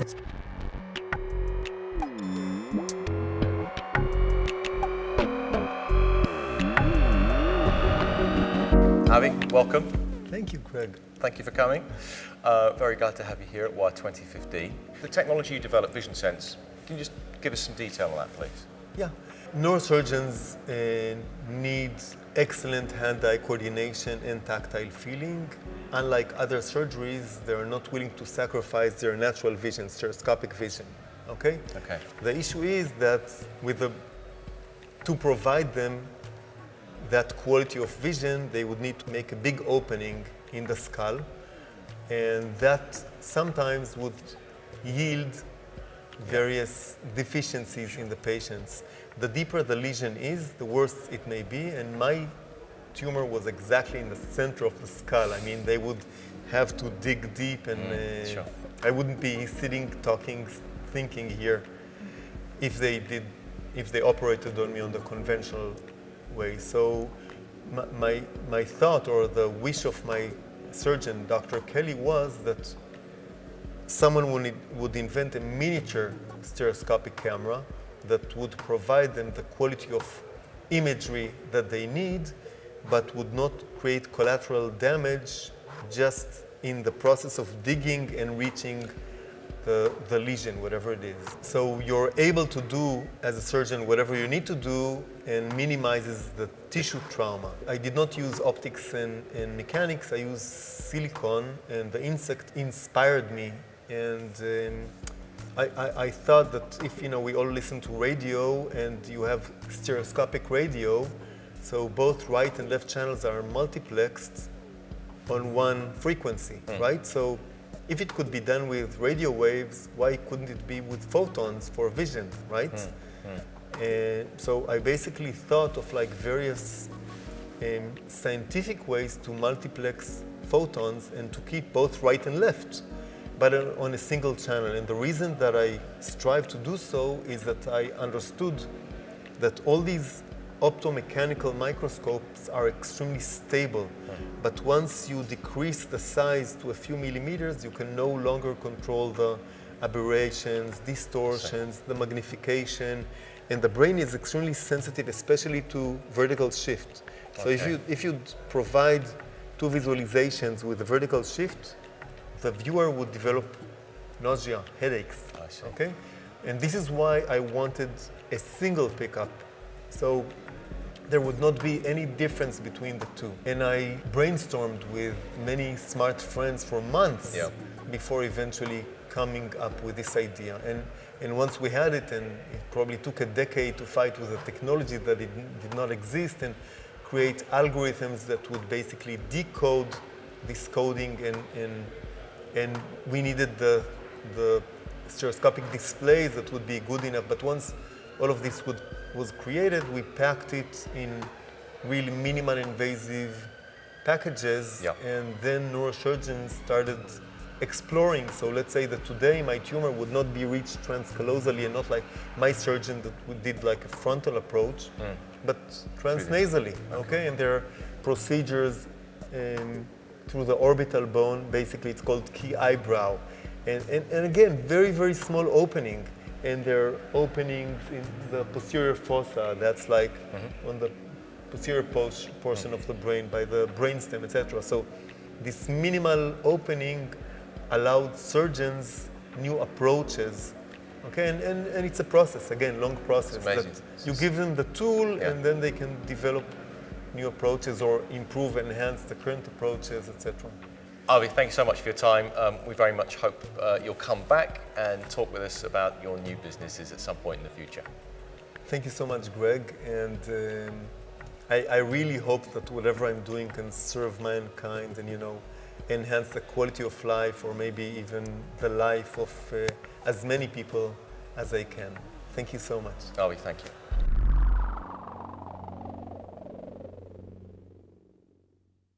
Avi, welcome. Thank you, Greg. Thank you for coming. Very glad to have you here at WIRED2015. The technology you developed, Visionsense, can you just give us some detail on that, please? Yeah. Neurosurgeons need excellent hand-eye coordination and tactile feeling. Unlike other surgeries, they're not willing to sacrifice their natural vision, stereoscopic vision. Okay? Okay. The issue is that to provide them that quality of vision, they would need to make a big opening in the skull, and that sometimes would yield various deficiencies in the patients. The deeper the lesion is, the worse it may be, and my tumor was exactly in the center of the skull. I mean, they would have to dig deep, and sure. I wouldn't be sitting, talking, thinking here if they operated on me on the conventional way. So my thought, or the wish of my surgeon, Dr. Kelly, was that someone would invent a miniature stereoscopic camera that would provide them the quality of imagery that they need, but would not create collateral damage just in the process of digging and reaching the lesion, whatever it is. So you're able to do, as a surgeon, whatever you need to do, and minimizes the tissue trauma. I did not use optics and mechanics. I used silicone, and the insect inspired me. And I thought that if we all listen to radio and you have stereoscopic radio, so both right and left channels are multiplexed on one frequency, right? So if it could be done with radio waves, why couldn't it be with photons for vision, right? And so I basically thought of various scientific ways to multiplex photons and to keep both right and left, but on a single channel. And the reason that I strive to do so is that I understood that all these optomechanical microscopes are extremely stable, but once you decrease the size to a few millimeters, you can no longer control the aberrations, distortions, the magnification, and the brain is extremely sensitive, especially to vertical shift. So if you provide two visualizations with a vertical shift, the viewer would develop nausea, headaches. Okay, and this is why I wanted a single pickup. So there would not be any difference between the two. And I brainstormed with many smart friends for months before eventually coming up with this idea. And once we had it, and it probably took a decade to fight with a technology that did not exist and create algorithms that would basically decode this coding, and we needed the stereoscopic displays that would be good enough. But once all of this was created, we packed it in really minimal invasive packages, and then neurosurgeons started exploring. So let's say that today my tumor would not be reached transcallosally, and not like my surgeon that did like a frontal approach, but transnasally, okay? And there are procedures through the orbital bone, basically it's called key eyebrow. And again, very, very small opening. And there are openings in the posterior fossa, that's like on the posterior portion of the brain, by the brainstem, etc. So this minimal opening allowed surgeons new approaches. Okay, and it's a process, again, long process. It's amazing. That you give them the tool, and then they can develop new approaches or improve, enhance the current approaches, etc. Avi, thank you so much for your time. We very much hope you'll come back and talk with us about your new businesses at some point in the future. Thank you so much, Greg. And I really hope that whatever I'm doing can serve mankind and, enhance the quality of life, or maybe even the life of as many people as I can. Thank you so much. Avi, thank you.